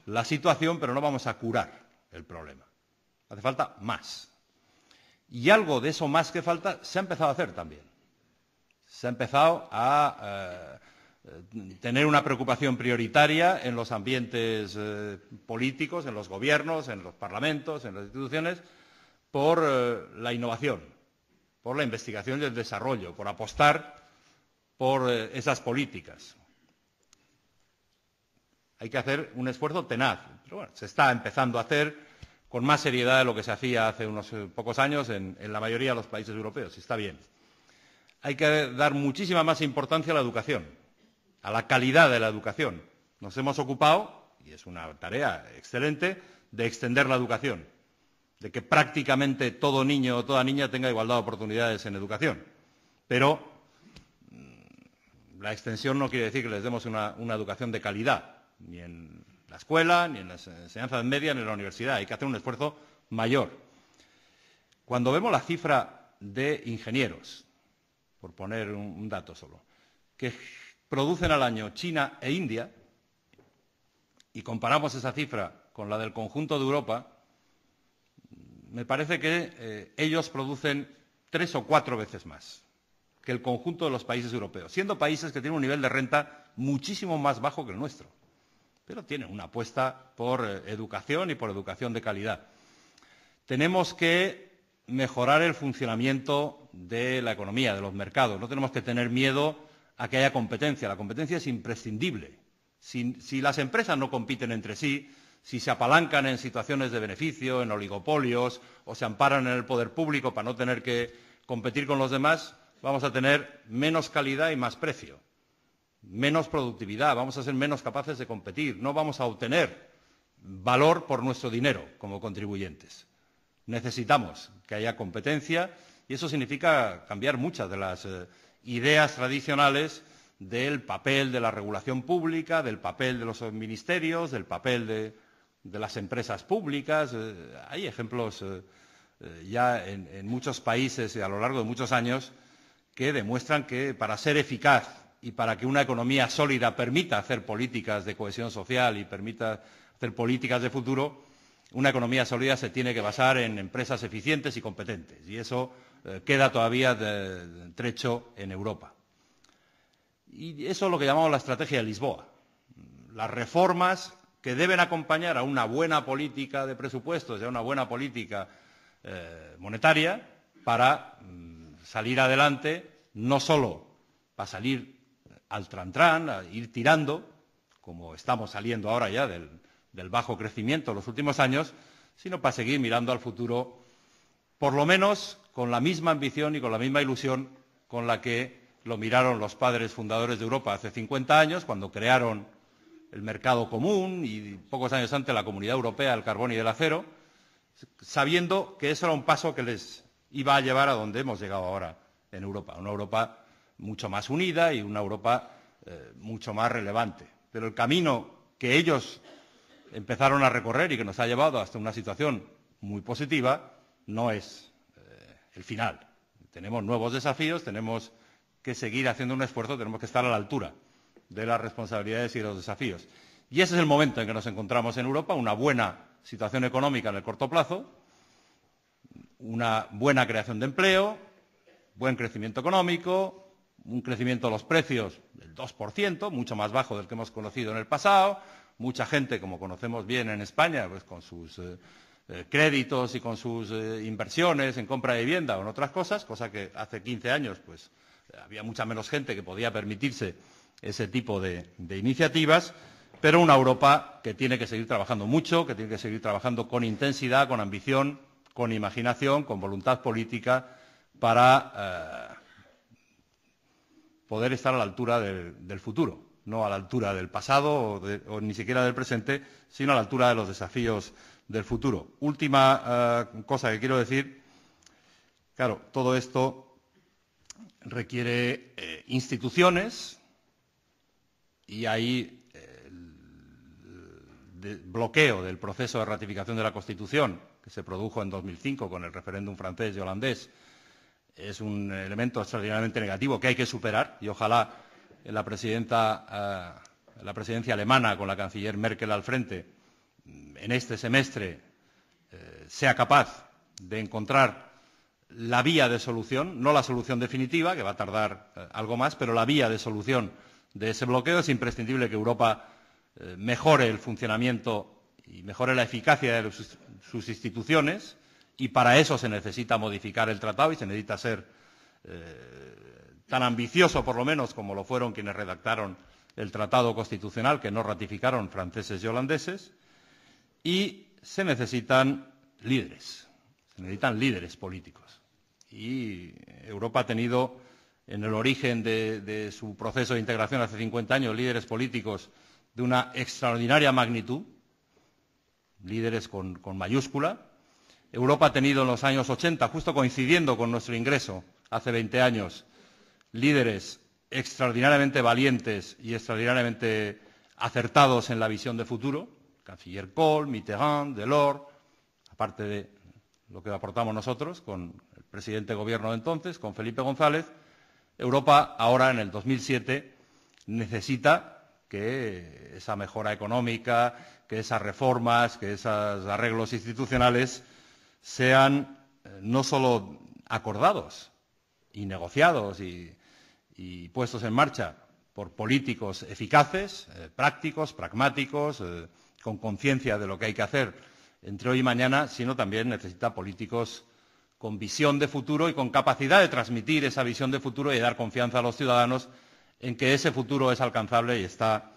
la situación, pero no vamos a curar el problema. Hace falta más. Y algo de eso más que falta se ha empezado a hacer también. Se ha empezado a tener una preocupación prioritaria en los ambientes políticos, en los gobiernos, en los parlamentos, en las instituciones, por la innovación, por la investigación y el desarrollo, por apostar por esas políticas. Hay que hacer un esfuerzo tenaz, pero bueno, se está empezando a hacer con más seriedad de lo que se hacía hace unos pocos años en la mayoría de los países europeos, y está bien. Hay que dar muchísima más importancia a la educación, a la calidad de la educación. Nos hemos ocupado, y es una tarea excelente, de extender la educación, de que prácticamente todo niño o toda niña tenga igualdad de oportunidades en educación. Pero la extensión no quiere decir que les demos una educación de calidad, ni en la escuela, ni en la enseñanza media, ni en la universidad. Hay que hacer un esfuerzo mayor. Cuando vemos la cifra de ingenieros, por poner un dato solo, que producen al año China e India, y comparamos esa cifra con la del conjunto de Europa, me parece que ellos producen 3 o 4 veces más que el conjunto de los países europeos, siendo países que tienen un nivel de renta muchísimo más bajo que el nuestro, pero tienen una apuesta por educación y por educación de calidad. Tenemos que mejorar el funcionamiento de la economía, de los mercados. No tenemos que tener miedo a que haya competencia. La competencia es imprescindible. Si las empresas no compiten entre sí, si se apalancan en situaciones de beneficio, en oligopolios, o se amparan en el poder público para no tener que competir con los demás, vamos a tener menos calidad y más precio, menos productividad, vamos a ser menos capaces de competir, no vamos a obtener valor por nuestro dinero como contribuyentes. Necesitamos que haya competencia y eso significa cambiar muchas de las ideas tradicionales del papel de la regulación pública, del papel de los ministerios, del papel de las empresas públicas. Hay ejemplos ya en muchos países y a lo largo de muchos años que demuestran que para ser eficaz y para que una economía sólida permita hacer políticas de cohesión social y permita hacer políticas de futuro, una economía sólida se tiene que basar en empresas eficientes y competentes. Y eso queda todavía de trecho en Europa. Y eso es lo que llamamos la estrategia de Lisboa. Las reformas que deben acompañar a una buena política de presupuestos y a una buena política monetaria para salir adelante, no solo para salir al trantrán, a ir tirando, como estamos saliendo ahora ya del bajo crecimiento en los últimos años, sino para seguir mirando al futuro, por lo menos con la misma ambición y con la misma ilusión con la que lo miraron los padres fundadores de Europa hace 50 años, cuando crearon el mercado común y pocos años antes la Comunidad Europea del Carbón y del Acero, sabiendo que eso era un paso que les iba a llevar a donde hemos llegado ahora en Europa, una Europa mucho más unida y una Europa mucho más relevante. Pero el camino que ellos empezaron a recorrer y que nos ha llevado hasta una situación muy positiva no es el final. Tenemos nuevos desafíos, tenemos que seguir haciendo un esfuerzo, tenemos que estar a la altura de las responsabilidades y de los desafíos. Y ese es el momento en que nos encontramos en Europa, una buena situación económica en el corto plazo, una buena creación de empleo, buen crecimiento económico, un crecimiento de los precios del 2%, mucho más bajo del que hemos conocido en el pasado, mucha gente, como conocemos bien en España, pues con sus créditos y con sus inversiones en compra de vivienda o en otras cosas, cosa que hace 15 años pues había mucha menos gente que podía permitirse ese tipo de iniciativas, pero una Europa que tiene que seguir trabajando mucho, que tiene que seguir trabajando con intensidad, con ambición, con imaginación, con voluntad política para poder estar a la altura del futuro, no a la altura del pasado o ni siquiera del presente, sino a la altura de los desafíos del futuro. Última cosa que quiero decir, claro, todo esto requiere instituciones y hay el bloqueo del proceso de ratificación de la Constitución que se produjo en 2005 con el referéndum francés y holandés. Es un elemento extraordinariamente negativo que hay que superar y ojalá la presidencia alemana, con la canciller Merkel al frente, en este semestre sea capaz de encontrar la vía de solución, no la solución definitiva, que va a tardar algo más, pero la vía de solución de ese bloqueo. Es imprescindible que Europa mejore el funcionamiento y mejore la eficacia de sus instituciones, y para eso se necesita modificar el tratado y se necesita ser tan ambicioso, por lo menos, como lo fueron quienes redactaron el tratado constitucional, que no ratificaron, franceses y holandeses. Y se necesitan líderes políticos. Y Europa ha tenido en el origen de su proceso de integración hace 50 años líderes políticos de una extraordinaria magnitud, líderes con mayúscula. Europa ha tenido en los años 80, justo coincidiendo con nuestro ingreso hace 20 años, líderes extraordinariamente valientes y extraordinariamente acertados en la visión de futuro, canciller Kohl, Mitterrand, Delors, aparte de lo que aportamos nosotros con el presidente de gobierno de entonces, con Felipe González. Europa ahora, en el 2007, necesita que esa mejora económica, que esas reformas, que esos arreglos institucionales sean no solo acordados y negociados y puestos en marcha por políticos eficaces, prácticos, pragmáticos, con conciencia de lo que hay que hacer entre hoy y mañana, sino también necesita políticos con visión de futuro y con capacidad de transmitir esa visión de futuro y de dar confianza a los ciudadanos en que ese futuro es alcanzable y está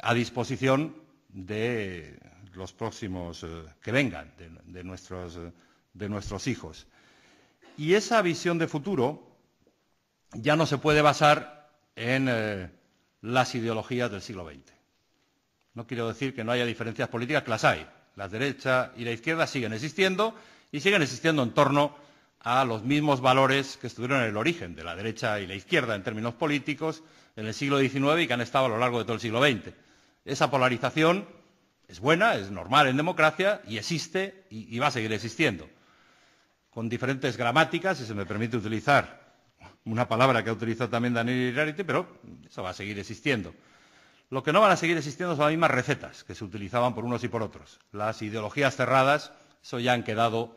a disposición de los próximos que vengan, de nuestros hijos. Y esa visión de futuro ya no se puede basar en las ideologías del siglo XX. No quiero decir que no haya diferencias políticas, que las hay. La derecha y la izquierda siguen existiendo y siguen existiendo en torno a los mismos valores que estuvieron en el origen de la derecha y la izquierda en términos políticos en el siglo XIX y que han estado a lo largo de todo el siglo XX. Esa polarización es buena, es normal en democracia y existe y va a seguir existiendo, con diferentes gramáticas, si se me permite utilizar una palabra que ha utilizado también Daniel Iriarte, pero eso va a seguir existiendo. Lo que no van a seguir existiendo son las mismas recetas que se utilizaban por unos y por otros. Las ideologías cerradas, eso ya han quedado,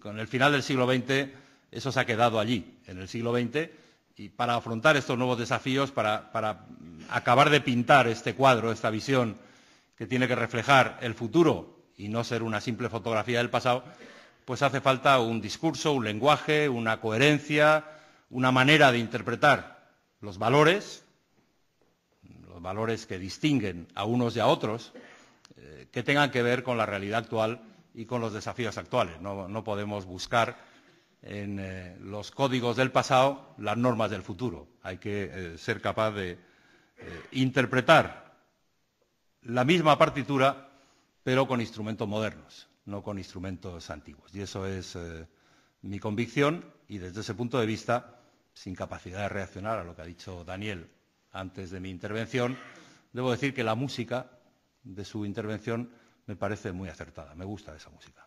con el final del siglo XX, eso se ha quedado allí, en el siglo XX, y para afrontar estos nuevos desafíos, para acabar de pintar este cuadro, esta visión que tiene que reflejar el futuro y no ser una simple fotografía del pasado, pues hace falta un discurso, un lenguaje, una coherencia, una manera de interpretar los valores que distinguen a unos y a otros, que tengan que ver con la realidad actual y con los desafíos actuales. No podemos buscar en los códigos del pasado las normas del futuro. Hay que ser capaz de interpretar la misma partitura, pero con instrumentos modernos, no con instrumentos antiguos. Y eso es mi convicción, y desde ese punto de vista, sin capacidad de reaccionar a lo que ha dicho Daniel antes de mi intervención, debo decir que la música de su intervención me parece muy acertada. Me gusta esa música.